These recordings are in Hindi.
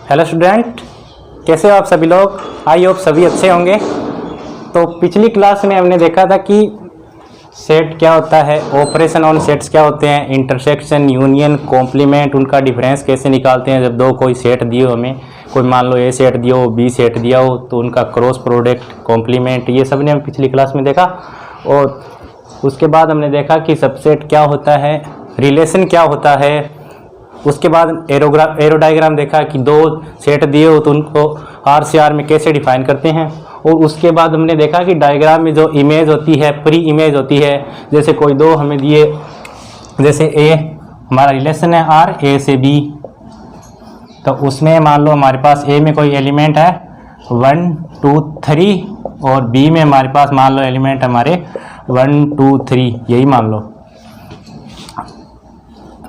हेलो स्टूडेंट, कैसे हो आप सभी लोग। आई होप सभी अच्छे होंगे। तो पिछली क्लास में हमने देखा था कि सेट क्या होता है, ऑपरेशन ऑन सेट्स क्या होते हैं, इंटरसेक्शन, यूनियन, कॉम्प्लीमेंट, उनका डिफरेंस कैसे निकालते हैं। जब दो कोई सेट दिए हो हमें, कोई मान लो ए सेट दिया हो, बी सेट दिया हो, तो उनका क्रॉस प्रोडक्ट, कॉम्प्लीमेंट, ये सब ने हम पिछली क्लास में देखा। और उसके बाद हमने देखा कि सबसेट क्या होता है, रिलेशन क्या होता है। उसके बाद एरो डायग्राम देखा कि दो सेट दिए हो तो उनको आर से आर में कैसे डिफाइन करते हैं। और उसके बाद हमने देखा कि डायग्राम में जो इमेज होती है, प्री इमेज होती है। जैसे कोई दो हमें दिए, जैसे ए हमारा रिलेशन है आर, ए से बी, तो उसमें मान लो हमारे पास ए में कोई एलिमेंट है 1 2 3 और बी में हमारे पास मान लो एलिमेंट हमारे 1 2 3, यही मान लो।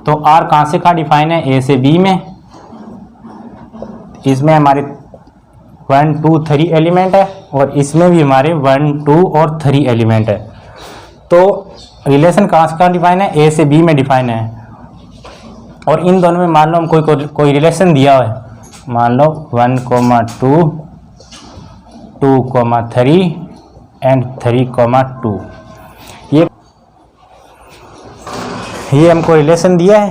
तो आर कहाँ से कहाँ डिफाइन है, ए से बी में। इसमें हमारे 1 2 3 एलिमेंट है और इसमें भी हमारे 1 2 और 3 एलिमेंट है। तो रिलेशन कहाँ से कहाँ डिफाइन है, ए से बी में डिफाइन है। और इन दोनों में मान लो हम कोई रिलेशन दिया है, मान लो 1 2 2 3 एंड 3 2। ये हमको रिलेशन दिया है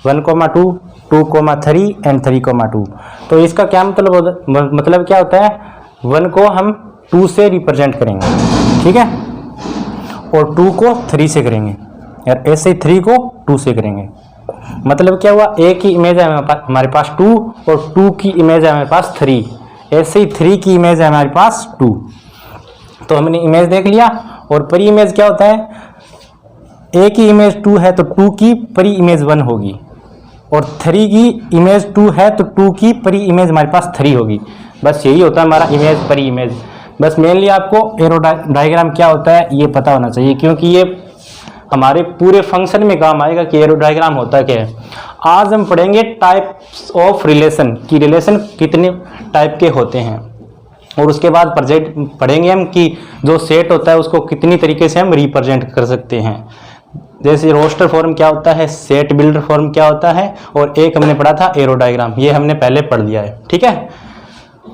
1 2 2 3 एंड 3 2। तो इसका क्या मतलब क्या होता है, 1 को हम 2 से रिप्रेजेंट करेंगे, ठीक है, और 2 को 3 से करेंगे, और ऐसे ही 3 को 2 से करेंगे। मतलब क्या हुआ, ए की इमेज है हमारे पास 2 और 2 की इमेज है हमारे पास 3, ऐसे ही 3 की इमेज है हमारे पास 2। तो हमने इमेज देख लिया। और परी इमेज क्या होता है, ए की इमेज 2 है तो 2 की परी इमेज 1 होगी, और 3 की इमेज 2 है तो 2 की परी इमेज हमारे पास 3 होगी। बस यही होता है हमारा इमेज परी इमेज। बस मेनली आपको एरो डायग्राम क्या होता है ये पता होना चाहिए, क्योंकि ये हमारे पूरे फंक्शन में काम आएगा कि एरो डायग्राम होता क्या है। आज हम पढ़ेंगे टाइप्स ऑफ रिलेशन, कि रिलेशन कितने टाइप के होते हैं। और उसके बाद पढ़ेंगे हम कि जो सेट होता है उसको कितनी तरीके से हम रिप्रेजेंट कर सकते हैं। जैसे रोस्टर फॉर्म क्या होता है, सेट बिल्डर फॉर्म क्या होता है, और एक हमने पढ़ा था एरो डायग्राम, ये हमने पहले पढ़ लिया है, ठीक है।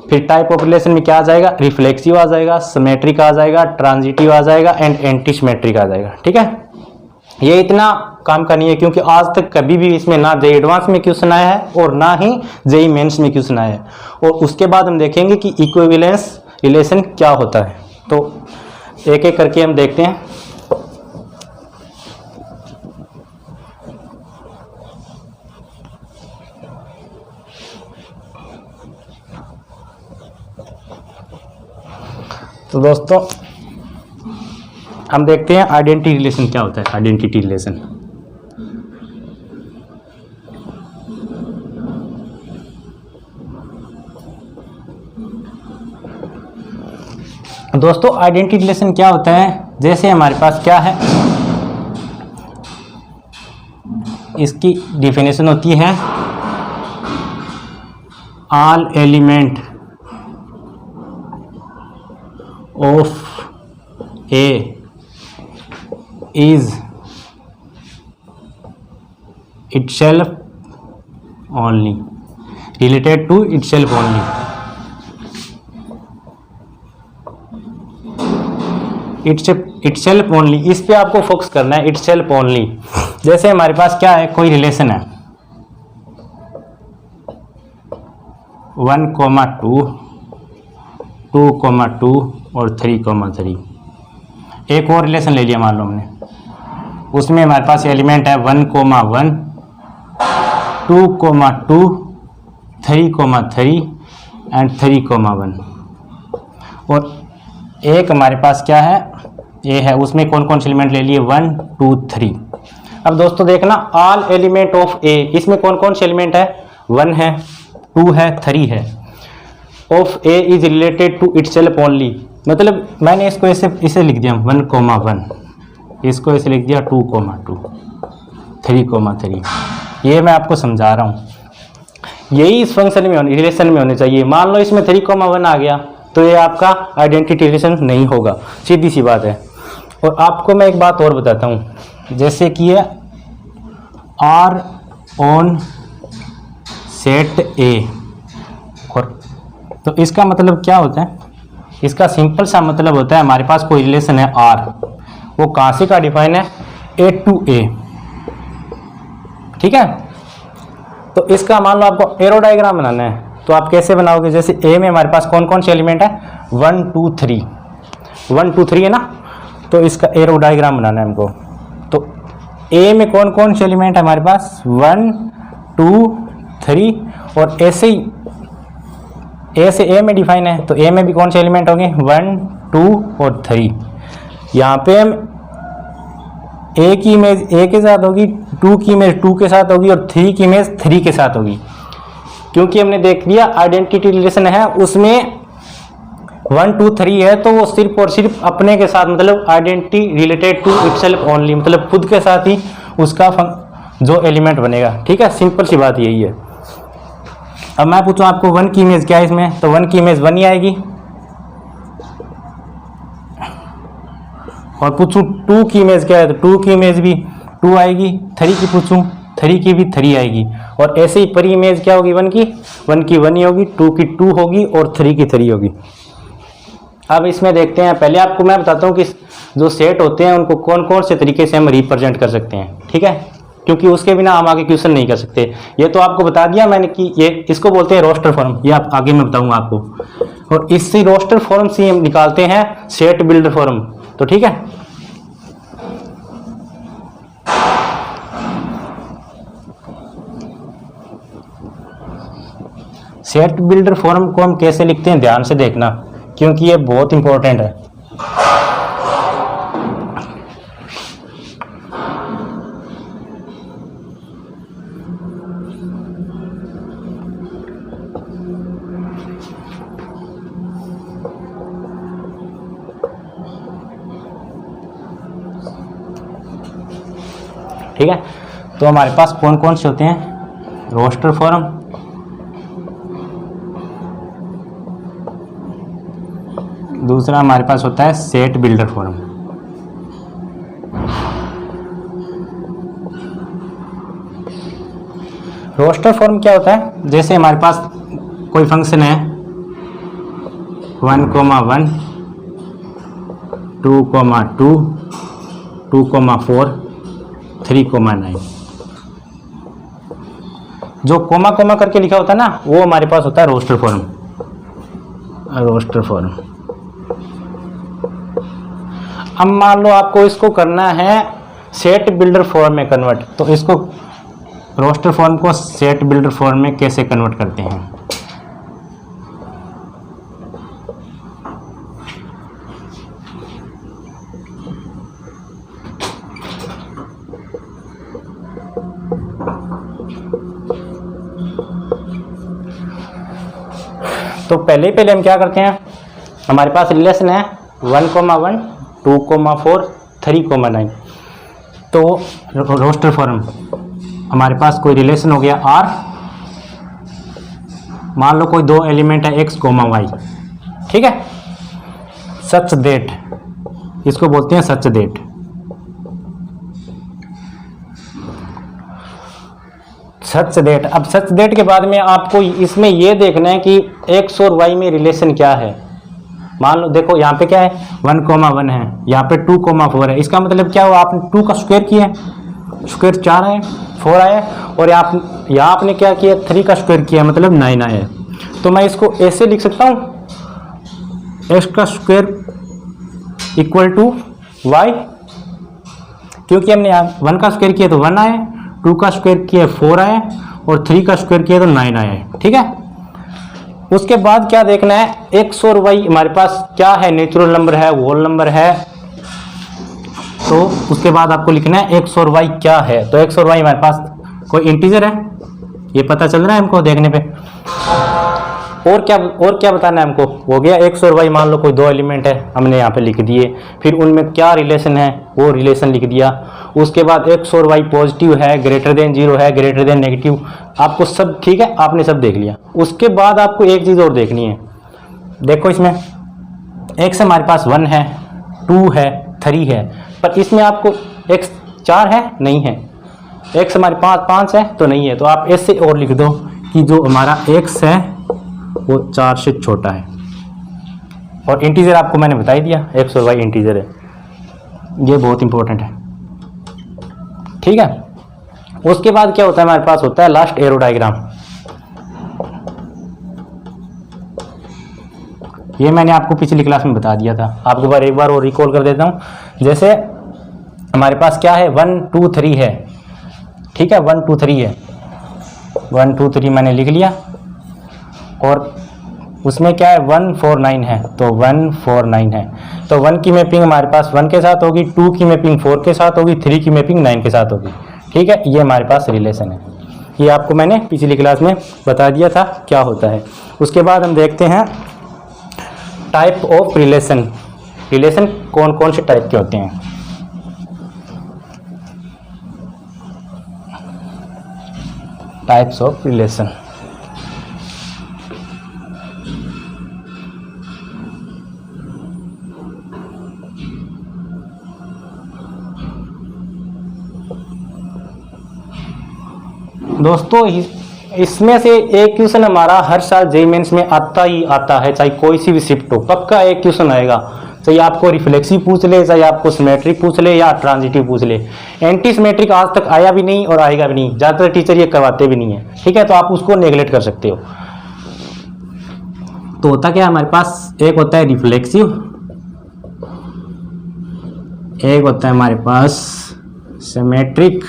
फिर टाइप ऑफ रिलेशन में क्या आ जाएगा, रिफ्लेक्सिव आ जाएगा, सिमेट्रिक आ जाएगा, ट्रांजिटिव आ जाएगा एंड एंटी सिमेट्रिक आ जाएगा, ठीक है। ये इतना काम का नहीं है, क्योंकि आज तक कभी भी इसमें ना जेई एडवांस में क्वेश्चन आया है और ना ही जेई मेंस में क्वेश्चन आया है। और उसके बाद हम देखेंगे कि इक्विवेलेंस रिलेशन क्या होता है। तो एक एक करके हम देखते हैं। तो दोस्तों हम देखते हैं आइडेंटिटी रिलेशन क्या होता है। आइडेंटिटी रिलेशन दोस्तों, आइडेंटिटी रिलेशन क्या होता है, जैसे हमारे पास क्या है, इसकी डेफिनेशन होती है all element of A is itself only, related to itself only। itself only, इस पे आपको फोकस करना है, itself only। जैसे हमारे पास क्या है, कोई रिलेशन है 1 2 2 2 और 3 3। एक और रिलेशन ले लिया मान लो हमने, उसमें हमारे पास एलिमेंट है 1 1 2 2 3 3 एंड 3 1। और एक हमारे पास क्या है, ए है, उसमें कौन कौन से एलिमेंट ले लिए 1 2 3। अब दोस्तों देखना, ऑल एलिमेंट ऑफ ए, इसमें कौन कौन से एलिमेंट है, 1 है, 2 है, 3 है। Of A is related to itself only, मतलब मैंने इसको इसे लिख दिया 1 1, इसको ऐसे लिख दिया 2 2 3 3। ये मैं आपको समझा रहा हूँ, यही इस फंक्शन में रिलेशन में होने चाहिए। मान लो इसमें 3 1 आ गया तो ये आपका आइडेंटिटी रिलेशन नहीं होगा, सीधी सी बात है। और आपको मैं एक बात और बताता हूँ, जैसे कि ये आर ऑन सेट ए, तो इसका मतलब क्या होता है, इसका सिंपल सा मतलब होता है हमारे पास कोई रिलेशन है R, वो कहाँ से का डिफाइन है, A टू A, ठीक है। तो इसका मान लो आपको एरो डायग्राम बनाना है, तो आप कैसे बनाओगे, जैसे A में हमारे पास कौन कौन से एलिमेंट है, 1 2 3, 1 2 3 है ना, तो इसका एरो डायग्राम बनाना है हमको। तो A में कौन कौन से एलिमेंट है हमारे पास, 1 2 3, और ऐसे ही A से A में डिफाइन है, तो A में भी कौन से एलिमेंट होंगे, 1 2 और 3। यहाँ पे हम A की इमेज A के साथ होगी, 2 की इमेज 2 के साथ होगी, और 3 की इमेज 3 के साथ होगी, क्योंकि हमने देख लिया आइडेंटिटी रिलेशन है उसमें 1 2 3 है, तो वो सिर्फ और सिर्फ अपने के साथ, मतलब identity related to itself only, मतलब खुद के साथ ही उसका जो एलिमेंट बनेगा, ठीक है। सिंपल सी बात यही है। अब मैं पूछूं आपको 1 की इमेज क्या है इसमें, तो 1 की इमेज 1 ही आएगी, और पूछूं 2 की इमेज क्या है, तो 2 की इमेज भी 2 आएगी, 3 की पूछूं 3 की भी 3 आएगी, और ऐसे ही परी इमेज क्या होगी, 1 की 1 ही होगी, 2 की 2 होगी, और 3 की 3 होगी। अब इसमें देखते हैं, पहले आपको मैं बताता हूँ कि जो सेट होते हैं उनको कौन कौन से तरीके से हम रिप्रेजेंट कर सकते हैं, ठीक है, क्योंकि उसके बिना हम आगे क्वेश्चन नहीं कर सकते। ये तो आपको बता दिया मैंने कि ये इसको बोलते हैं रोस्टर फॉर्म, ये आप आगे मैं बताऊंगा आपको, और इससे रोस्टर फॉर्म से हम निकालते हैं सेट बिल्डर फॉर्म, तो ठीक है। सेट बिल्डर फॉर्म को हम कैसे लिखते हैं ध्यान से देखना, क्योंकि ये बहुत इंपॉर्टेंट है। ठीक है, तो हमारे पास कौन कौन से होते हैं, रोस्टर फॉर्म, दूसरा हमारे पास होता है set builder form. Roster form क्या होता है, जैसे हमारे पास कोई फंक्शन है 1 1 2 2 2 4 3 9, जो कोमा कोमा करके लिखा होता है ना, वो हमारे पास होता है रोस्टर फॉर्म। रोस्टर फॉर्म, अब मान लो आपको इसको करना है सेट बिल्डर फॉर्म में कन्वर्ट, तो इसको रोस्टर फॉर्म को सेट बिल्डर फॉर्म में कैसे कन्वर्ट करते हैं। तो पहले हम क्या करते हैं, हमारे पास रिलेशन है 1 1 2 4 3 9, तो रोस्टर फॉर्म हमारे पास कोई रिलेशन हो गया R, मान लो कोई 2 एलिमेंट है X Y, ठीक है, सच दैट, इसको बोलते हैं सच दैट। सच दैट, अब सच दैट के बाद में आपको इसमें यह देखना है कि X और Y में रिलेशन क्या है। मान लो देखो यहाँ पे क्या है, 1 1 है, यहाँ पे 2 4 है, इसका मतलब क्या हुआ, आपने 2 का स्क्वायर किया, स्क्वायर 4 है, 4 आया, और यहाँ आपने क्या किया, 3 का स्क्वायर किया, मतलब 9 आया। तो मैं इसको ऐसे लिख सकता हूँ, x का स्क्वायर इक्वल टू y, क्योंकि हमने यहाँ 1 का स्क्वायर किया तो 1 आया, 2 का स्क्वायर किया 4 आया, और 3 का स्क्वायर किया तो 9 आया, ठीक है। उसके बाद क्या देखना है, x और y हमारे पास क्या है, नेचुरल नंबर है, होल नंबर है, तो उसके बाद आपको लिखना है x और y क्या है। तो x और y हमारे पास कोई इंटीजर है, ये पता चल रहा है हमको देखने पे। और क्या बताना है हमको, हो गया x और y, मान लो कोई 2 एलिमेंट है, हमने यहाँ पे लिख दिए, फिर उनमें क्या रिलेशन है वो रिलेशन लिख दिया। उसके बाद x और y पॉजिटिव है, ग्रेटर देन 0 है, ग्रेटर देन नेगेटिव, आपको सब ठीक है, आपने सब देख लिया। उसके बाद आपको एक चीज़ और देखनी है, देखो इसमें x हमारे पास 1 है, 2 है, 3 है, पर इसमें आपको x 4 है, नहीं है, x हमारे पास 5 है तो नहीं है। तो आप ऐसे और लिख दो कि जो हमारा x है वो 4 से छोटा है। और इंटीजर आपको मैंने बता ही दिया, एक्स और वाई इंटीजर है, ये बहुत इंपॉर्टेंट है। ठीक है, उसके बाद क्या होता है, हमारे पास होता है लास्ट एरो डायग्राम। ये मैंने आपको पिछली क्लास में बता दिया था, आपको एक बार और रिकॉल कर देता हूँ। जैसे हमारे पास क्या है, 1 2 3 है। ठीक है, 1 2 3 है, 1 2 3 मैंने लिख लिया। और उसमें क्या है, 1 4 9 है, तो 1 4 9 है। तो 1 की मैपिंग हमारे पास 1 के साथ होगी, 2 की मैपिंग 4 के साथ होगी, 3 की मैपिंग 9 के साथ होगी। ठीक है, ये हमारे पास रिलेशन है। ये आपको मैंने पिछली क्लास में बता दिया था क्या होता है। उसके बाद हम देखते हैं टाइप ऑफ रिलेशन। रिलेशन कौन कौन से टाइप के होते हैं। Types of relation. दोस्तों इसमें से एक क्वेश्चन हमारा हर साल जेईई मेंस में आता ही आता है, चाहे कोई सी भी शिफ्ट हो, पक्का एक क्वेश्चन आएगा। चाहे आपको रिफ्लेक्सिव पूछ ले, चाहे आपको सिमेट्रिक पूछ ले या ट्रांजिटिव पूछ ले। एंटी सिमेट्रिक आज तक आया भी नहीं और आएगा भी नहीं, ज़्यादातर टीचर ये करवाते भी नहीं है। ठीक है, तो आप उसको नेगलेक्ट कर सकते हो। तो होता क्या है, हमारे पास एक होता है रिफ्लेक्सिव, एक होता है हमारे पास सिमेट्रिक,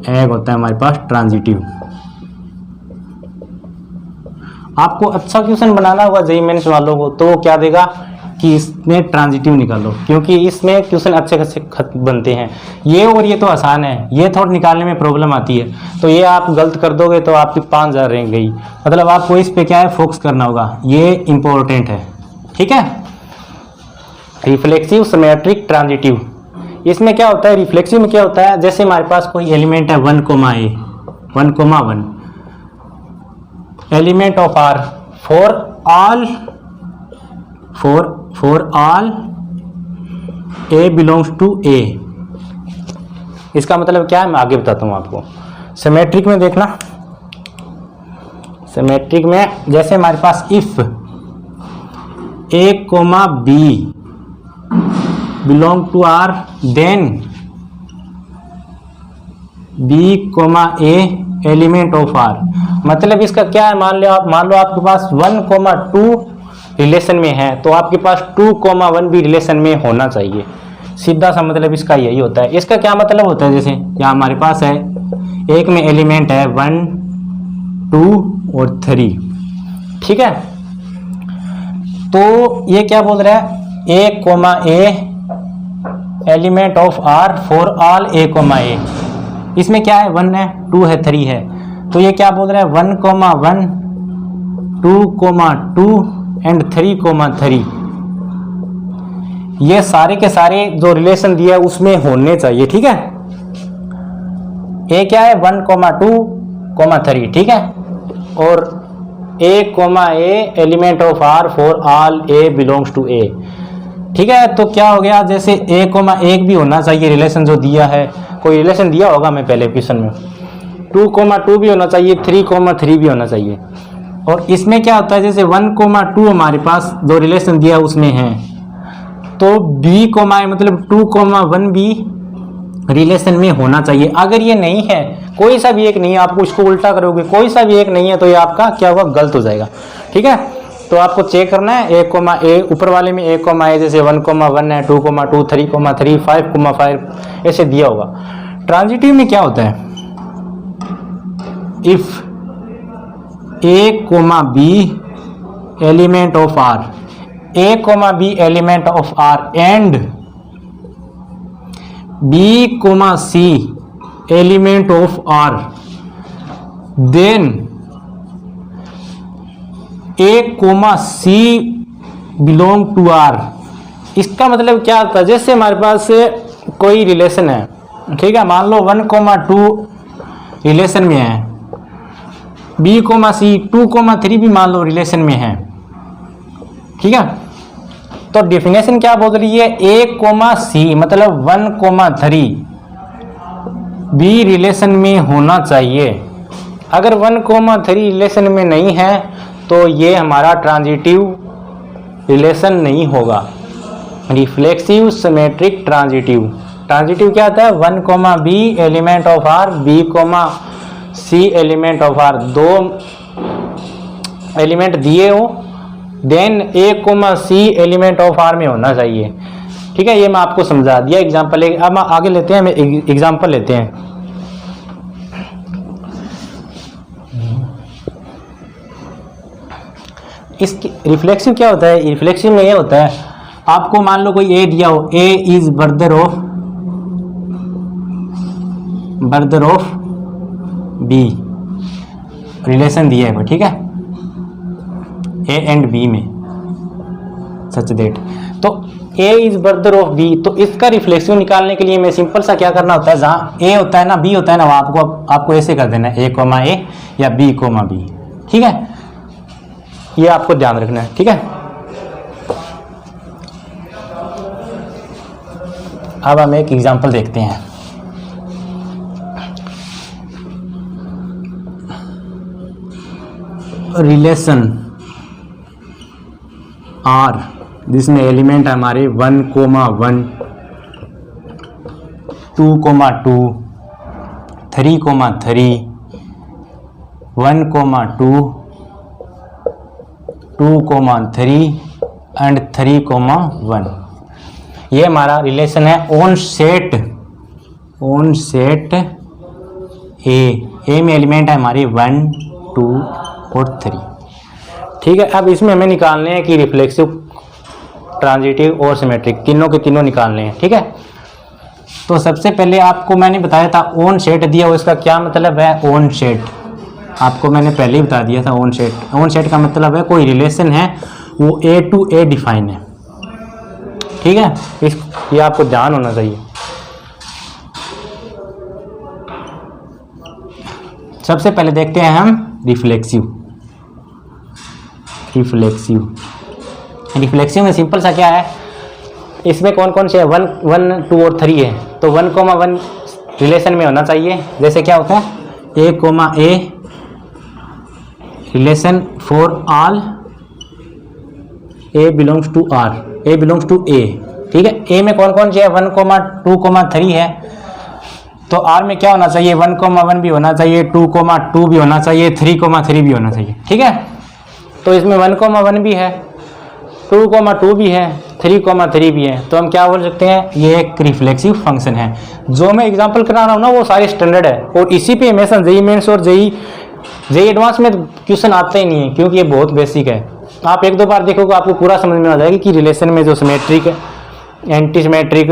एक होता है हमारे पास ट्रांजिटिव। आपको अच्छा क्वेश्चन बनाना होगा जेईई मेंस वालों को, तो वो क्या देगा कि इसमें ट्रांजिटिव निकालो, क्योंकि इसमें क्वेश्चन अच्छे खासे बनते हैं। ये और ये तो आसान है, ये थोड़ा निकालने में प्रॉब्लम आती है। तो ये आप गलत कर दोगे तो आपकी 5000 रह गई। मतलब आपको इस पे क्या है, फोकस करना होगा, ये इंपॉर्टेंट है। ठीक है, रिफ्लेक्सिव, सिमेट्रिक, ट्रांजिटिव। इसमें क्या होता है, रिफ्लेक्सिव में क्या होता है, जैसे हमारे पास कोई एलिमेंट है 1, 1,1 element of R for all A belongs to a. इसका मतलब क्या है, मैं आगे बताता हूँ आपको। सिमेट्रिक में देखना, सिमेट्रिक में जैसे हमारे पास if A, b belong to R, then B, A element of R। मतलब इसका क्या है, मान लो आपके पास 1, 2 रिलेशन में है, तो आपके पास 2, 1 भी रिलेशन में होना चाहिए। सीधा सा मतलब इसका यही होता है। इसका क्या मतलब होता है, जैसे यहाँ हमारे पास है, एक में एलिमेंट है 1, 2 और 3। ठीक है, तो ये क्या बोल रहा है, A, element of R for all a, इसमें क्या है, 1 है, 2 है, 3 है। तो ये क्या बोल रहा है, 1, 1, 2, 2 एंड 3, 3। ये सारे के सारे जो रिलेशन दिया है उसमें होने चाहिए। ठीक है, ए क्या है, 1, 2, 3। ठीक है, और A, element of R for all A belongs to A. ठीक है, तो क्या हो गया, जैसे ए, 1 भी होना चाहिए रिलेशन जो दिया है, कोई रिलेशन दिया होगा मैं पहले क्वेश्चन में, 2, 2 भी होना चाहिए, 3, 3 भी होना चाहिए। और इसमें क्या होता है, जैसे 1, 2 हमारे पास जो रिलेशन दिया है उसमें है, तो बी, मतलब 2, 1 भी रिलेशन में होना चाहिए। अगर ये नहीं है, कोई सा भी एक नहीं है, आपको इसको उल्टा करोगे, कोई सा भी एक नहीं है, तो ये आपका क्या होगा, गलत हो जाएगा। ठीक है, तो आपको चेक करना है, ए, ऊपर वाले में ए, जैसे 1, 1 है, 2, 2, 3, 3, 5, 5 ऐसे दिया होगा। ट्रांजिटिव में क्या होता है, if A, B element of R, A, B element of R and B, C element of R, then A, C belong to R. इसका मतलब क्या होता है, जैसे हमारे पास कोई रिलेशन है, ठीक है, मान लो 1, 2 रिलेशन में है, बी, सी 2, 3 भी मान लो रिलेशन में है। ठीक है, तो डेफिनेशन क्या बोल रही है, ए, सी मतलब 1, 3 बी रिलेशन में होना चाहिए। अगर 1,3 रिलेशन में नहीं है तो ये हमारा ट्रांजिटिव रिलेशन नहीं होगा। Reflexive symmetric transitive. ट्रांजिटिव क्या होता है? 1, B element of R, B, C element of R, दो एलिमेंट दिए हो, then A, C element of R में होना चाहिए। ठीक है, ये मैं आपको समझा दिया एग्जाम्पल। अब आगे लेते हैं, एग्जाम्पल लेते हैं। इसकी रिफ्लेक्सिव क्या होता है? रिफ्लेक्सिव में ये होता है, आपको मान लो कोई ए दिया हो, A is brother of B, relation दिया है, ठीक है, ए एंड बी में, सच दैट। तो ए इज ब्रदर ऑफ बी, तो इसका रिफ्लेक्सिव निकालने के लिए मैं सिंपल सा क्या करना होता है, जहाँ ए होता है ना, बी होता है ना, वहाँ आपको ऐसे कर देना है, A, या B, B। ठीक है, ये आपको ध्यान रखना है। ठीक है, अब हम एक एग्जांपल देखते हैं। रिलेशन R जिसमें एलिमेंट है हमारे 1, 1, 2, 2, 3, 3, 1, 2, 2, 3 एंड 3, 1। ये हमारा रिलेशन है ऑन सेट ए में एलिमेंट है हमारे 1, 2 और 3। ठीक है, अब इसमें हमें निकालने हैं कि रिफ्लेक्सिव, ट्रांजिटिव और सिमेट्रिक तीनों के तीनों निकालने हैं। ठीक है, तो सबसे पहले आपको मैंने बताया था ऑन सेट दिया हो, इसका क्या मतलब है? ऑन सेट आपको मैंने पहले ही बता दिया था। ऑन सेट का मतलब है कोई रिलेशन है वो A to A डिफाइन है। ठीक है, ये आपको ध्यान होना चाहिए। सबसे पहले देखते हैं हम रिफ्लेक्सिव में सिंपल सा क्या है, इसमें कौन कौन से है? 1, 2 और 3 है, तो 1, 1 रिलेशन में होना चाहिए। जैसे क्या होता है? A, relation for all A belongs to R, A belongs to A। ठीक है, A में कौन कौन से है? 1, 2, 3 है, तो R में क्या होना चाहिए? 1, 1 भी होना चाहिए, 2, 2 भी होना चाहिए, 3, 3 भी होना चाहिए। ठीक है, तो इसमें 1, 1 भी है, 2, 2 भी है, 3, 3 भी है, तो हम क्या बोल सकते हैं? ये एक रिफ्लेक्सिव फंक्शन है। जो मैं एग्जांपल करा रहा हूँ ना वो सारे स्टैंडर्ड है, और इसी पे हमेशा जेईई मेंस और जेईई एडवांस में क्वेश्चन आते ही नहीं है, क्योंकि ये बहुत बेसिक है। आप 1-2 बार देखोगे आपको पूरा समझ में आ जाएगा कि रिलेशन में जो सिमेट्रिक है, एंटी सिमेट्रिक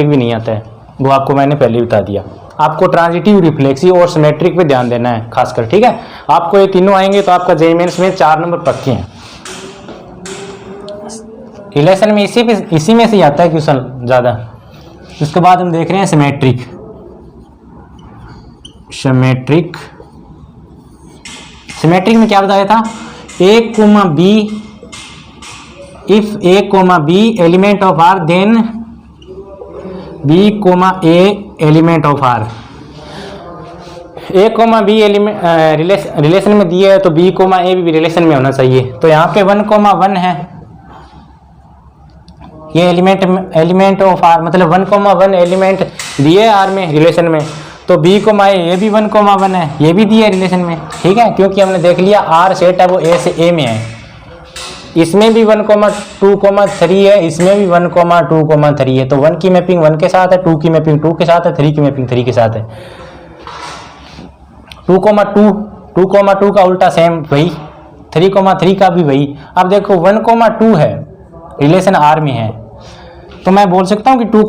भी नहीं आता है, वो आपको मैंने पहले ही बता दिया। आपको ट्रांजिटिव, रिफ्लेक्सिव और सिमेट्रिक पे ध्यान देना है खासकर। ठीक है, आपको ये तीनों आएंगे तो आपका जेईई मेंस में 4 नंबर पक्के हैं। रिलेशन में इसी में से ही आता है क्वेश्चन ज़्यादा। उसके बाद हम देख रहे हैं सिमेट्रिक में क्या बताया था? A, B, if A, B element of R, then B, A element of R। A, B element relation में दिया है तो B, A भी रिलेशन में होना चाहिए। तो यहाँ पे 1, 1 है, ये एलिमेंट ऑफ R, मतलब 1, 1 एलिमेंट दिए R में रिलेशन में, तो B, A ये भी 1, 1 है, ये भी दिया रिलेशन में। ठीक है, क्योंकि हमने देख लिया R सेट है वो A से A में है। इसमें भी 1, 2, 3 है, इसमें भी 1, 2, 3 है, तो 1 की मैपिंग 1 के साथ है, 2 की मैपिंग 2 के साथ है, 3 की मैपिंग 3 के साथ है। 2, 2 का उल्टा सेम वही, 3, 3 का भी वही। अब देखो 1, 2 है, रिलेशन R में है, तो मैं बोल सकता हूँ कि 2,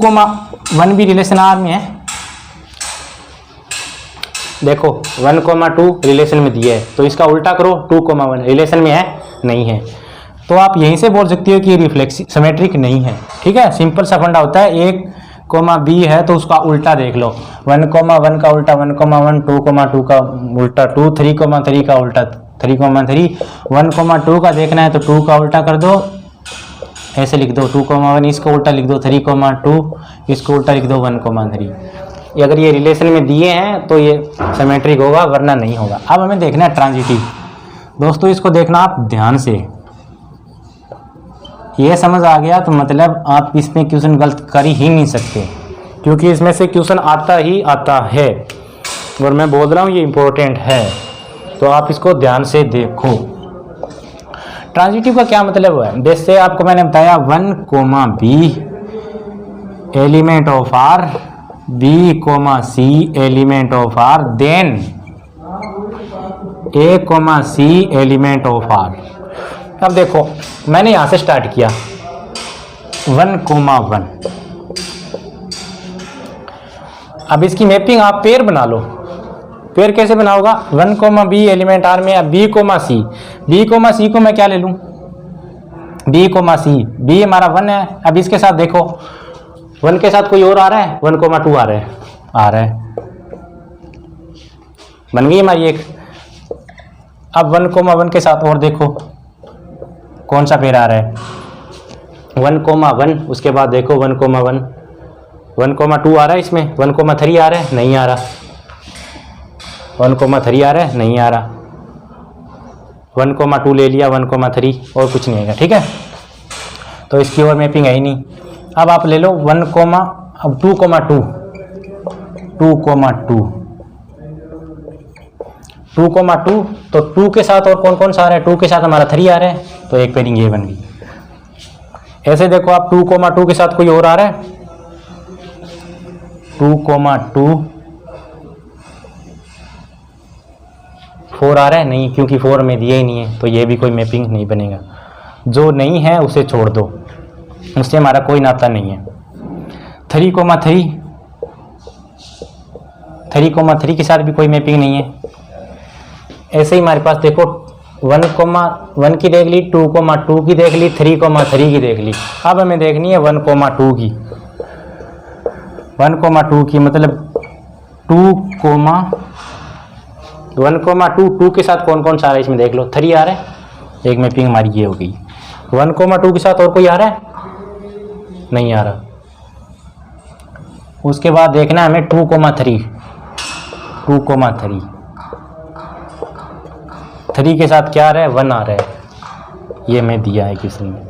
1 भी रिलेशन R में है। देखो 1, 2 रिलेशन में दिया है, तो इसका उल्टा करो, 2, 1 रिलेशन में है, नहीं है, तो आप यहीं से बोल सकते हो कि रिफ्लेक्सिव सिमेट्रिक नहीं है। ठीक है, सिंपल सा फंडा होता है। A, B है तो उसका उल्टा देख लो, 1, 1 का उल्टा 1, 1, 2, 2 का उल्टा 2, 3, 3 का उल्टा 3, 3, 1, 2 का देखना है तो 2 का उल्टा कर दो, ऐसे लिख दो 2, 1, इसको उल्टा लिख दो 3, 2, इसको उल्टा लिख दो 1, 3। अगर ये रिलेशन में दिए हैं तो ये सिमेट्रिक होगा, वरना नहीं होगा। अब हमें देखना है ट्रांजिटिव। दोस्तों इसको देखना आप ध्यान से, ये समझ आ गया तो मतलब आप इसमें क्वेश्चन गलत कर ही नहीं सकते, क्योंकि इसमें से क्वेश्चन आता ही आता है और मैं बोल रहा हूँ ये इम्पोर्टेंट है, तो आप इसको ध्यान से देखो। ट्रांजिटिव का क्या मतलब है? जैसे आपको मैंने बताया 1, B element of R, B, C element of R, then A, C element of R. अब देखो मैंने यहां से स्टार्ट किया 1, 1। अब इसकी मैपिंग आप पेयर बना लो। पेयर कैसे बनाओगा? 1, B एलिमेंट आर में B, C। B, C को मैं क्या ले लूं? B, C। B हमारा 1 है। अब इसके साथ देखो 1 के साथ कोई और आ रहा है, 1, 2 आ रहा है, बन गई हमारी एक। अब 1, 1 के साथ और देखो कौन सा पेयर आ रहा है, 1, 1। उसके बाद देखो 1, 1, 1, 2 आ रहा है इसमें, 1, 3 आ रहा है, नहीं आ रहा, 1, 3 आ रहा है, नहीं आ रहा, 1, 2 ले लिया, 1, 3 और कुछ नहीं आएगा। ठीक है, तो इसकी और मैपिंग है ही नहीं। अब आप ले लो 1, अब 2, 2, 2, तो 2 के साथ और कौन कौन सा आ रहा है? 2 के साथ हमारा 3 आ रहा है, तो एक पेयरिंग ये बन गई। ऐसे देखो आप 2, 2 के साथ कोई और आ रहा है, 2, 2, 4 आ रहा है, नहीं, क्योंकि 4 में दिया ही नहीं है, तो ये भी कोई मैपिंग नहीं बनेगा। जो नहीं है उसे छोड़ दो, उससे हमारा कोई नाता नहीं है। 3, 3 के साथ भी कोई मैपिंग नहीं है। ऐसे ही हमारे पास देखो 1, 1 की देख ली, 2, 2 की देख ली, 3, 3 की देख ली। अब हमें देखनी है 1, 2 की। 1, 2 की मतलब 1, 2 के साथ कौन कौन सा आ रहा है इसमें देख लो, 3 आ रहा है, एक मैपिंग हमारी ये हो गई। 1, 2 के साथ और कोई आ रहा है? नहीं आ रहा। उसके बाद देखना है हमें 2, 3, 3 के साथ क्या आ रहा है? 1 आ रहा है, ये मैं दिया है क्वेश्चन में।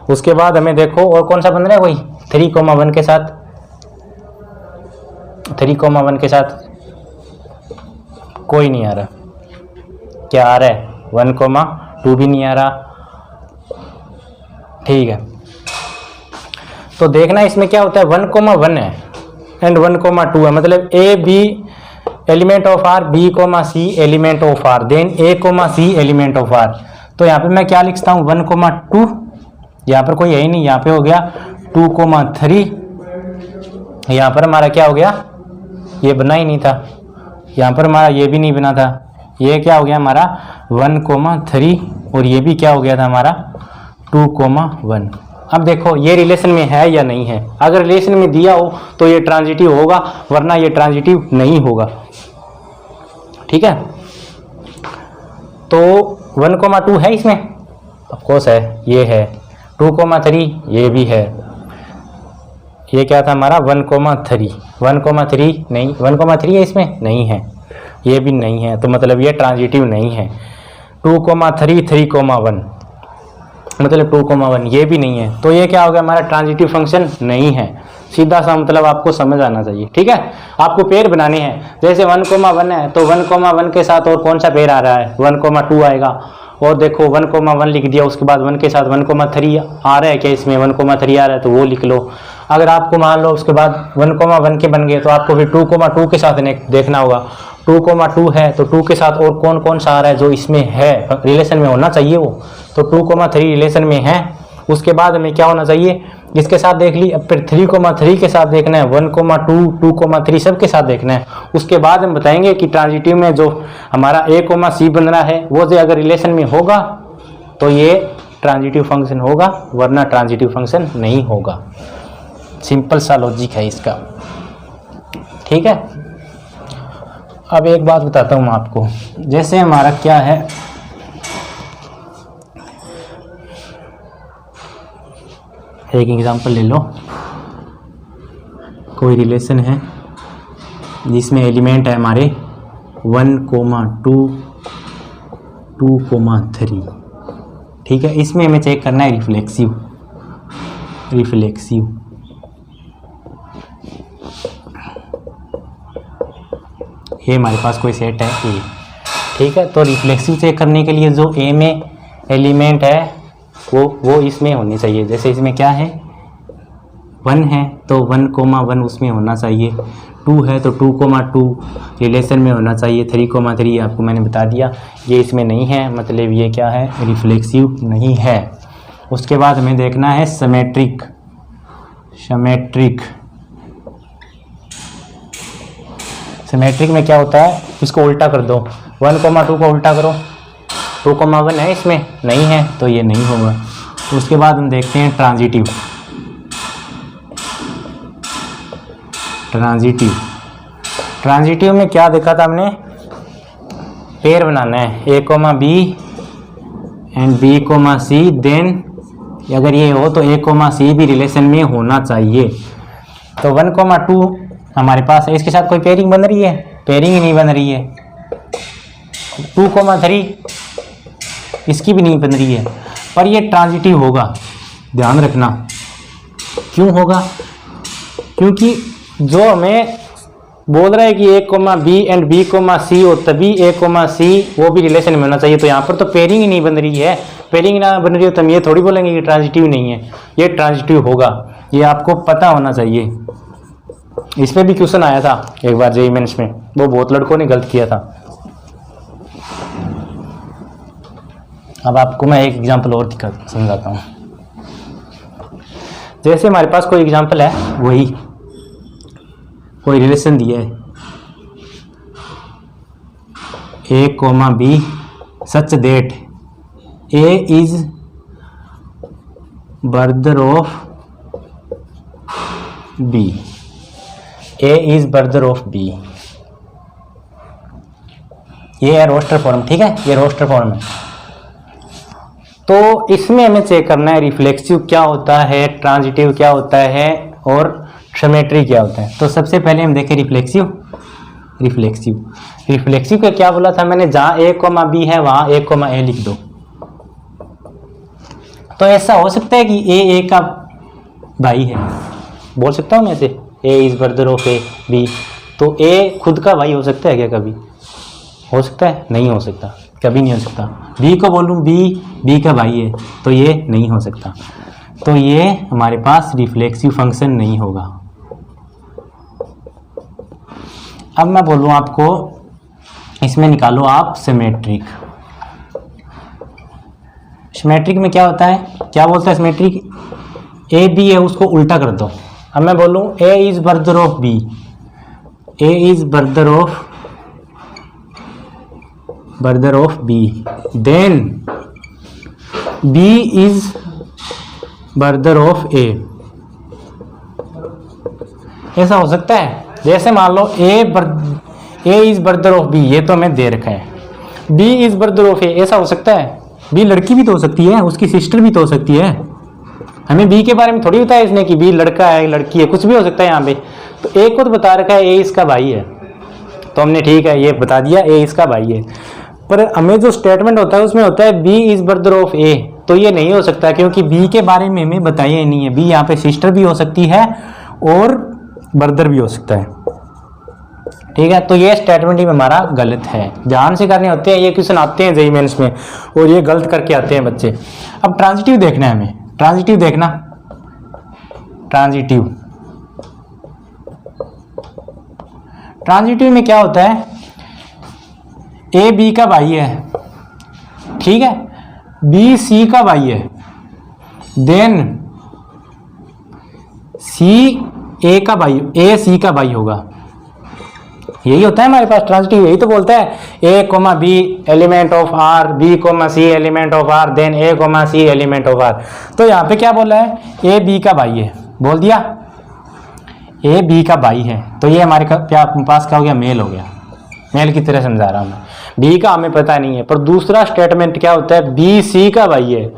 उसके बाद हमें देखो और कौन सा बन रहा है, वही 3, 1 के साथ, 3, 1 के साथ कोई नहीं आ रहा। क्या आ रहा है? 1, 2 भी नहीं आ रहा। ठीक है, तो देखना इसमें क्या होता है, 1, 1 है एंड 1, 2 है, मतलब A, B element of R, B, C element of R, then A, C element of R. तो यहाँ पे मैं क्या लिखता हूँ, 1, 2, यहाँ पर कोई है ही नहीं, यहाँ पे हो गया 2, 3, यहाँ पर हमारा क्या हो गया, ये बना ही नहीं था, यहाँ पर हमारा ये भी नहीं बना था, ये क्या हो गया हमारा 1, 3 और ये भी क्या हो गया था हमारा 2, 1। अब देखो ये रिलेशन में है या नहीं है। अगर रिलेशन में दिया हो तो ये ट्रांजिटिव होगा, वरना ये ट्रांजिटिव नहीं होगा। ठीक है, तो 1, 2 है इसमें, ऑफ कोर्स है, ये है 2, 3 ये भी है। ये क्या था हमारा 1, 3, 1, 3 नहीं, 1, 3 है इसमें, नहीं है, ये भी नहीं है, तो मतलब ये ट्रांजिटिव नहीं है। 2, 3, 3, 1 मतलब 2, 1 ये भी नहीं है, तो ये क्या हो गया हमारा ट्रांजिटिव फंक्शन नहीं है। सीधा सा मतलब आपको समझ आना चाहिए। ठीक है, आपको पेयर बनाने हैं, जैसे 1, 1 है तो 1, 1 के साथ और कौन सा पेयर आ रहा है, 1, 2 आएगा, और देखो 1, 1 लिख दिया, उसके बाद 1 के साथ 1, 3 आ रहा है क्या इसमें, 1, 3 आ रहा है तो वो लिख लो। अगर आपको मान लो उसके बाद 1, 1 के बन गए तो आपको फिर 2, 2 के साथ देखना होगा, 2, 2 है तो 2 के साथ और कौन कौन सा आ रहा है जो इसमें है, रिलेशन में होना चाहिए वो, तो 2, 3 रिलेशन में है। उसके बाद हमें क्या होना चाहिए, इसके साथ देख ली, अब फिर 3, 3 के साथ देखना है, 1, 2, 2, 3 सब के साथ देखना है। उसके बाद हम बताएंगे कि ट्रांजिटिव में जो हमारा A, C बन रहा है वो जो अगर रिलेशन में होगा तो ये ट्रांजिटिव फंक्शन होगा, वरना ट्रांजिटिव फंक्शन नहीं होगा। सिंपल सा लॉजिक है इसका। ठीक है, अब एक बात बताता हूँ आपको, जैसे हमारा क्या है, एक एग्जांपल ले लो, कोई रिलेशन है जिसमें एलिमेंट है हमारे 1, 2, 2, 3। ठीक है, इसमें हमें चेक करना है रिफ्लेक्सिव। ये हमारे पास कोई सेट है ए। ठीक है, तो रिफ्लेक्सिव चेक करने के लिए जो ए में एलिमेंट है वो इसमें होनी चाहिए। जैसे इसमें क्या है, 1 है तो 1, 1 उसमें होना चाहिए। 2 है तो 2, 2 रिलेशन में होना चाहिए। 3, 3 आपको मैंने बता दिया, ये इसमें नहीं है, मतलब ये क्या है, रिफ्लेक्सिव नहीं है। उसके बाद हमें देखना है सिमेट्रिक। सिमेट्रिक में क्या होता है, इसको उल्टा कर दो। 1, 2 को उल्टा करो। 2, 1 है, इसमें नहीं है तो ये नहीं होगा। उसके बाद हम देखते हैं ट्रांजिटिव। ट्रांजिटिव में क्या देखा था हमने, पेयर बनाना है A, B and B, C। Then अगर ये हो तो A, C भी रिलेशन में होना चाहिए। तो 1, 2 हमारे पास है, इसके साथ कोई पेयरिंग बन रही है? पेयरिंग ही नहीं बन रही है। 2, 3 इसकी भी नहीं बन रही है, पर ये ट्रांजिटिव होगा, ध्यान रखना। क्यों होगा? क्योंकि जो हमें बोल रहा है कि A, B and B, C हो तभी A, C वो भी रिलेशन में होना चाहिए। तो यहाँ पर तो पेयरिंग ही नहीं बन रही है। पेयरिंग ना बन रही हो तो हम ये थोड़ी बोलेंगे कि ट्रांजिटिव नहीं है। ये ट्रांजिटिव होगा, ये आपको पता होना चाहिए। इस पर भी क्वेश्चन आया था एक बार जेईई मेंस में, वो बहुत लड़कों ने गलत किया था। अब आपको मैं एक एग्जांपल और समझाता हूँ। जैसे हमारे पास कोई एग्जांपल है, वही कोई रिलेशन दिया है A, B such that A is brother of B। A is brother of B। ये है रोस्टर फॉर्म। ठीक है, ये रोस्टर फॉर्म है। तो इसमें हमें चेक करना है रिफ्लेक्सिव क्या होता है, ट्रांजिटिव क्या होता है और सिमेट्री क्या होता है। तो सबसे पहले हम देखें रिफ्लेक्सिव का क्या बोला था मैंने, जहां A, B है वहां A, A लिख दो। तो ऐसा हो सकता है कि A का भाई है, बोल सकता हूँ मैं ऐसे, A is brother of A, B। तो A खुद का भाई हो सकता है क्या? कभी हो सकता है? नहीं हो सकता, कभी नहीं हो सकता। B को बोलूँ B का भाई है तो ये नहीं हो सकता। तो ये हमारे पास रिफ्लेक्सिव फंक्शन नहीं होगा। अब मैं बोलूँ आपको, इसमें निकालो आप सिमेट्रिक। सिमेट्रिक में क्या होता है, क्या बोलता है सिमेट्रिक? A, B है, उसको उल्टा कर दो। अब मैं बोलूँ A is brother of B, A is brother of B, then B is brother of A। ऐसा हो सकता है? जैसे मान लो A is brother of B, ये तो हमें दे रखा है। B is brother of A, ऐसा हो सकता है? B लड़की भी तो हो सकती है, उसकी सिस्टर भी तो हो सकती है। हमें B के बारे में थोड़ी बताया इसने कि B लड़का है लड़की है, कुछ भी हो सकता है यहाँ पे। तो A को तो बता रखा है A इसका भाई है, तो हमने ठीक है ये बता दिया A इसका भाई है। पर हमें जो स्टेटमेंट होता है उसमें होता है B is brother of A, तो ये नहीं हो सकता क्योंकि B के बारे में हमें बताया ही नहीं है। B यहाँ पे सिस्टर भी हो सकती है और ब्रदर भी हो सकता है। ठीक है, तो ये स्टेटमेंट ही हमारा गलत है। ध्यान से करने होते हैं, ये क्वेश्चन आते हैं जेईई मेंस में और ये गलत करके आते हैं बच्चे। अब ट्रांजिटिव देखना है हमें, ट्रांजिटिव देखना। ट्रांजिटिव में क्या होता है, A B का भाई है, ठीक है, B C का भाई है, देन C A का भाई, A C का भाई होगा। यही होता है हमारे पास ट्रांजिटिव, यही तो बोलता है A, B element of R, B, C element of R, then A, C element of R। तो यहाँ पे क्या बोला है, A B का भाई है, बोल दिया A B का भाई है, तो ये हमारे क्या पास क्या हो गया, मेल हो गया। मेल की तरह समझा रहा हूँ मैं। B का हमें पता नहीं है, पर दूसरा स्टेटमेंट क्या होता है, B C का भाई है,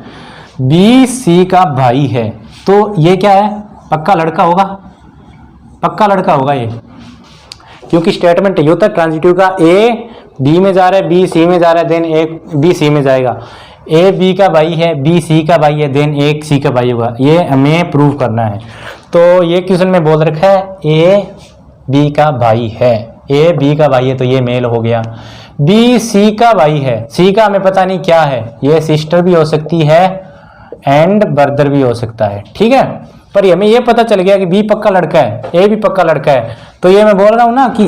B C का भाई है, तो ये क्या है, पक्का लड़का होगा, पक्का लड़का होगा ये। क्योंकि स्टेटमेंट ये होता है ट्रांजिटिव का, ए बी में जा रहा है, बी सी में जा रहा है, देन ए बी सी में जाएगा। ए बी का भाई है, बी सी का भाई है, देन ए सी का भाई होगा। ये हमें प्रूव करना है। तो ये क्वेश्चन में बोल रखा है ए बी का भाई है, ए बी का भाई है तो ये मेल हो गया। बी सी का भाई है, सी का हमें पता नहीं क्या है, ये सिस्टर भी हो सकती है एंड ब्रदर भी हो सकता है, ठीक है। पर हमें ये पता चल गया कि बी पक्का लड़का है, ए भी पक्का लड़का है। तो ये मैं बोल रहा हूँ ना कि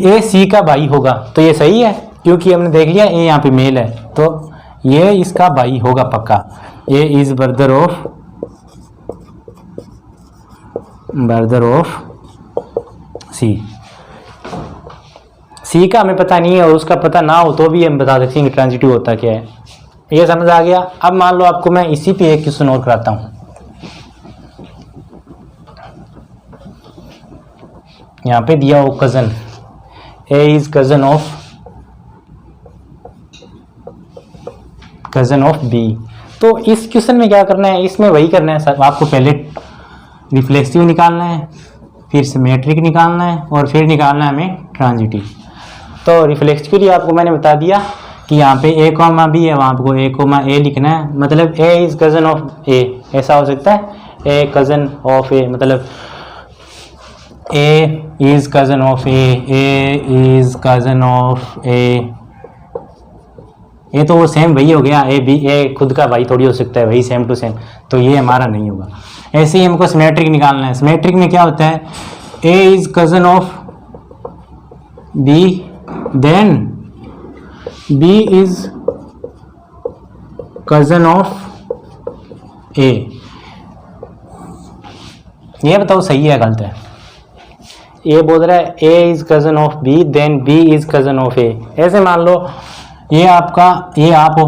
ए सी का भाई होगा, तो ये सही है क्योंकि हमने देख लिया ए यहाँ पे मेल है, तो ये इसका भाई होगा पक्का। ए इज ब्रदर ऑफ सी। सी का हमें पता नहीं है और उसका पता ना हो तो भी हम बता सकते हैं कि ट्रांजिटिव होता क्या है। ये समझ आ गया। अब मान लो आपको मैं इसी पे एक क्वेश्चन और कराता हूँ। यहाँ पे दिया हो cousin, A is cousin of B. तो इस क्वेश्चन में क्या करना है, इसमें वही करना है सर, आपको पहले रिफ्लेक्सिव निकालना है, फिर सिमेट्रिक निकालना है और फिर निकालना है हमें ट्रांजिटिव। तो रिफ्लेक्स के लिए आपको मैंने बता दिया कि यहाँ पे ए कॉमा बी है, वहाँ पे ए कॉमा ए लिखना है, मतलब A is cousin of A, ऐसा हो सकता है ए कजन ऑफ ए, मतलब A is cousin of A is cousin of A. ये तो वो सेम वही हो गया, ए बी, ए खुद का भाई थोड़ी हो सकता है, वही सेम टू सेम, तो ये हमारा नहीं होगा। ऐसे ही हमको सिमेट्रिक निकालना है। सिमेट्रिक में क्या होता है, A is cousin of B, then B is cousin of A. ये बताओ सही है गलत है? ए बोल रहा है A is cousin of B, then B is cousin of A. ऐसे मान लो ये आपका, ये आप हो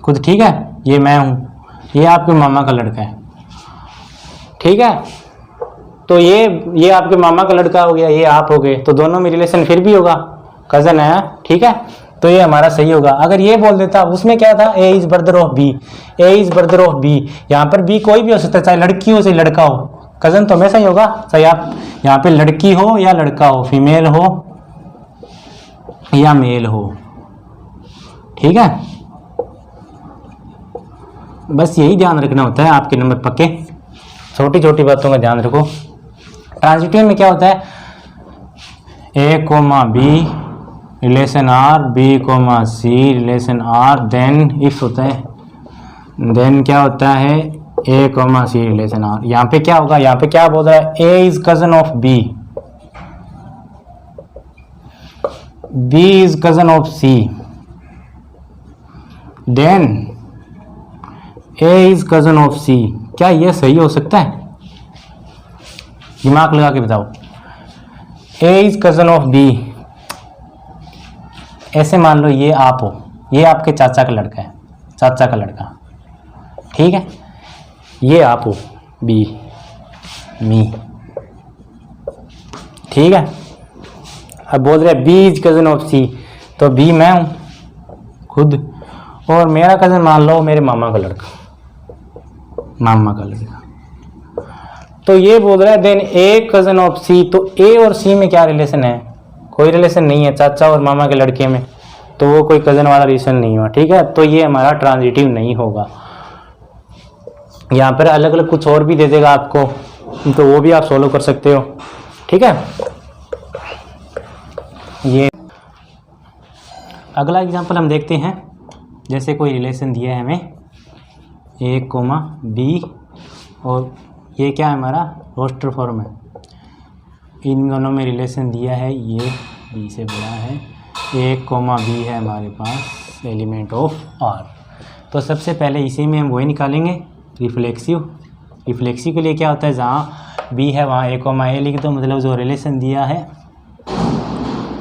खुद, ठीक है, ये मैं हूँ, ये आपके मामा का लड़का है, ठीक है। तो ये आपके मामा का लड़का हो गया, ये आप हो गए, तो दोनों में रिलेशन फिर भी होगा, कजन है, ठीक है। तो ये हमारा सही होगा। अगर ये बोल देता, उसमें क्या था, A is brother of B, A is brother of B, यहाँ पर बी कोई भी हो सकता है, चाहे लड़की हो चाहे लड़का हो, कजन तो हमेशा ही होगा, चाहे आप यहाँ पे लड़की हो या लड़का हो, फीमेल हो या मेल हो, ठीक है। बस यही ध्यान रखना होता है आपके नंबर पक्के, छोटी छोटी बातों का ध्यान रखो। ट्रांजिटिव में क्या होता है, A comma B relation R, B comma C relation R, then if होता है, देन क्या होता है, A comma C relation R. यहाँ पे क्या होगा, यहाँ पे क्या बोल रहा है, A is cousin of B, B is cousin of C, then A is cousin of C. क्या ये सही हो सकता है? दिमाग लगा के बताओ। ए इज कजन ऑफ बी, ऐसे मान लो ये आप हो, ये आपके चाचा का लड़का है, चाचा का लड़का, ठीक है, ये आप हो बी, मी, ठीक है। अब बोल रहे बी इज कजन ऑफ सी, तो बी मैं हूँ खुद, और मेरा कजन मान लो मेरे मामा का लड़का, मामा का लड़का। तो ये बोल रहा है देन ए कजन ऑफ सी, तो ए और सी में क्या रिलेशन है, कोई रिलेशन नहीं है, चाचा और मामा के लड़के में, तो वो कोई कजन वाला रिलेशन नहीं हुआ, ठीक है। तो ये हमारा ट्रांजिटिव नहीं होगा। यहाँ पर अलग अलग कुछ और भी दे देगा आपको, तो वो भी आप सोल्व कर सकते हो, ठीक है। ये अगला एग्जांपल हम देखते हैं। जैसे कोई रिलेशन दिया है हमें ए कोमा बी, और ये क्या है हमारा रोस्टर फॉर्म है, इन दोनों में रिलेशन दिया है, ये बी से बड़ा है, ए कोमा बी है हमारे पास एलिमेंट ऑफ आर। तो सबसे पहले इसी में हम वही निकालेंगे रिफ्लेक्सिव। रिफ्लेक्सिव के लिए क्या होता है, जहाँ बी है वहाँ ए कोमा ए लिख दो, मतलब जो रिलेशन दिया है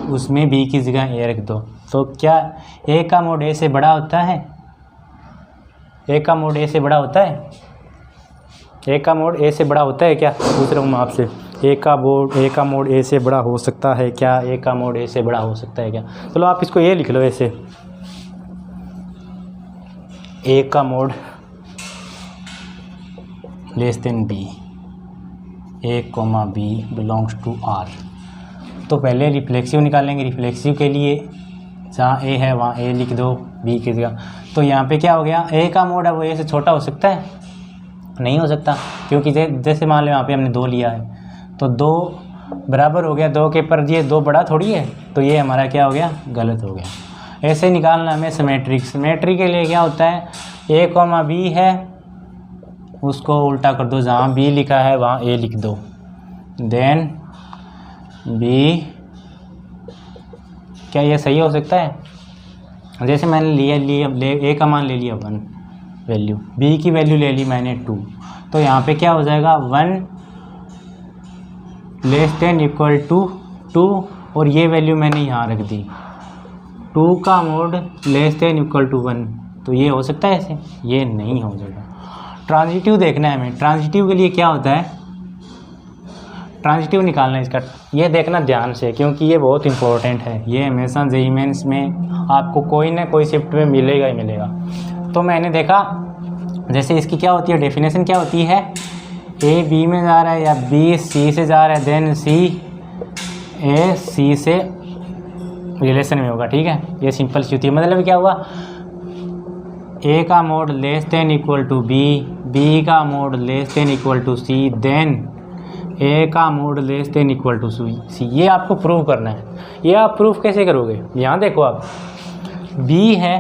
उसमें बी की जगह ए रख दो। तो क्या ए का मोड ए से बड़ा होता है, ए का मोड ए से बड़ा होता है, ए का मोड ए से बड़ा होता है क्या, पूछ रहा हूँ मैं आपसे, ए का मोड ए से बड़ा हो सकता है क्या, ए का मोड ए से बड़ा हो सकता है क्या। चलो आप इसको ये लिख लो ऐसे, ए का mod less than B, A comma B belongs to R. तो पहले रिफ्लेक्सिव निकालेंगे। रिफ्लेक्सिव के लिए जहाँ ए है वहाँ ए लिख दो, बी की जगह। तो यहाँ पे क्या हो गया, ए का मोड है वो ए से छोटा हो सकता है? नहीं हो सकता, क्योंकि जैसे मान लो यहाँ पे हमने 2 लिया है तो 2 बराबर हो गया 2 के, पर ये 2 बड़ा थोड़ी है, तो ये हमारा क्या हो गया, गलत हो गया। ऐसे निकालना हमें सिमेट्रिक। सिमेट्रिक के लिए क्या होता है, ए कॉमा बी है उसको उल्टा कर दो, जहाँ बी लिखा है वहाँ ए लिख दो, देन बी। क्या ये सही हो सकता है? जैसे मैंने लिया ए का मान ले लिया 1 वैल्यू, बी की वैल्यू ले ली मैंने 2, तो यहाँ पे क्या हो जाएगा 1 लेस देन इक्वल टू 2, और ये वैल्यू मैंने यहाँ रख दी 2 का mod less than equal to 1। तो ये हो सकता है ऐसे? ये नहीं हो जाएगा। ट्रांजिटिव देखना है हमें। ट्रांजिटिव के लिए क्या होता है, ट्रांजिटिव निकालना है इसका, ये देखना ध्यान से क्योंकि ये बहुत इंपॉर्टेंट है। ये हमेशा जेईई मेंस में आपको कोई ना कोई शिफ्ट में मिलेगा ही मिलेगा। तो मैंने देखा जैसे इसकी क्या होती है, डेफिनेशन क्या होती है, ए बी में जा रहा है या बी सी से जा रहा है, देन सी ए सी से रिलेशन में होगा। ठीक है, ये सिंपल सी होती है। मतलब क्या हुआ, ए का mod less than equal to B, B का mod less than equal to C, then A का mod less than equal to C. ये आपको प्रूव करना है। ये आप प्रूफ कैसे करोगे, यहाँ देखो आप, बी है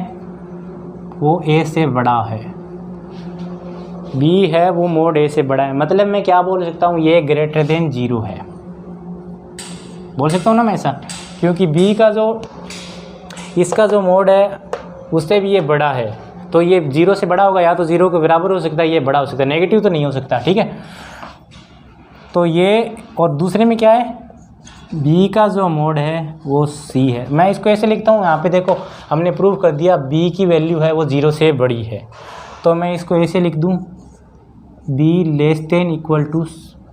वो ए से बड़ा है, बी है वो मोड ए से बड़ा है, मतलब मैं क्या बोल सकता हूँ, ये ग्रेटर देन 0 है, बोल सकता हूँ ना मैं ऐसा, क्योंकि बी का जो इसका जो मोड है उससे भी ये बड़ा है, तो ये 0 से बड़ा होगा, या तो 0 के बराबर हो सकता है, ये बड़ा हो सकता है, नेगेटिव तो नहीं हो सकता। ठीक है, तो ये, और दूसरे में क्या है, बी का जो मोड है वो सी है। मैं इसको ऐसे लिखता हूँ, यहाँ पे देखो हमने प्रूव कर दिया बी की वैल्यू है वो 0 से बड़ी है, तो मैं इसको ऐसे लिख दूँ, B less than equal to,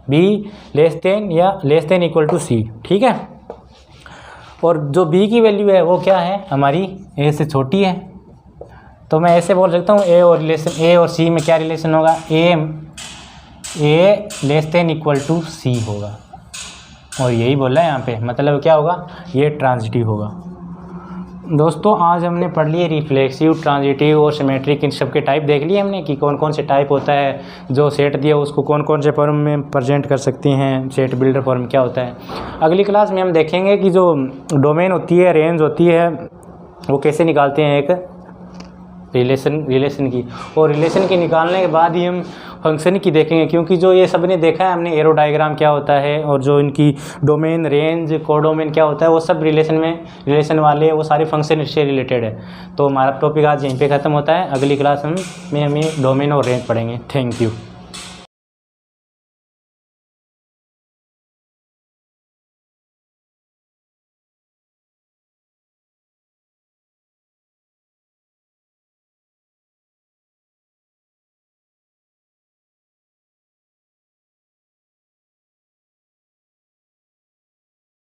B less than या less than equal to C. ठीक है, और जो बी की वैल्यू है वो क्या है, हमारी ए से छोटी है, तो मैं ऐसे बोल सकता हूँ ए और रिलेशन, ए और सी में क्या रिलेशन होगा, ए लेस देन इक्वल टू सी होगा, और यही बोला है यहाँ पे, मतलब क्या होगा, ये ट्रांजिटिव होगा। दोस्तों आज हमने पढ़ लिए रिफ्लेक्सिव, ट्रांजिटिव और सिमेट्रिक, इन सब के टाइप देख लिए हमने कि कौन कौन से टाइप होता है, जो सेट दिया उसको कौन कौन से फॉर्म में प्रेजेंट कर सकते हैं, सेट बिल्डर फॉर्म क्या होता है। अगली क्लास में हम देखेंगे कि जो डोमेन होती है, रेंज होती है, वो कैसे निकालते हैं एक रिलेशन की, और रिलेशन की निकालने के बाद ही हम फंक्शन की देखेंगे, क्योंकि जो ये सब ने देखा है हमने, एरो डायग्राम क्या होता है और जो इनकी डोमेन, रेंज, कोडोमेन क्या होता है, वो सब रिलेशन वाले वो सारे फंक्शन इससे रिलेटेड है। तो हमारा टॉपिक आज यहीं पे ख़त्म होता है। अगली क्लास में हमें डोमेन और रेंज पढ़ेंगे। Thank you.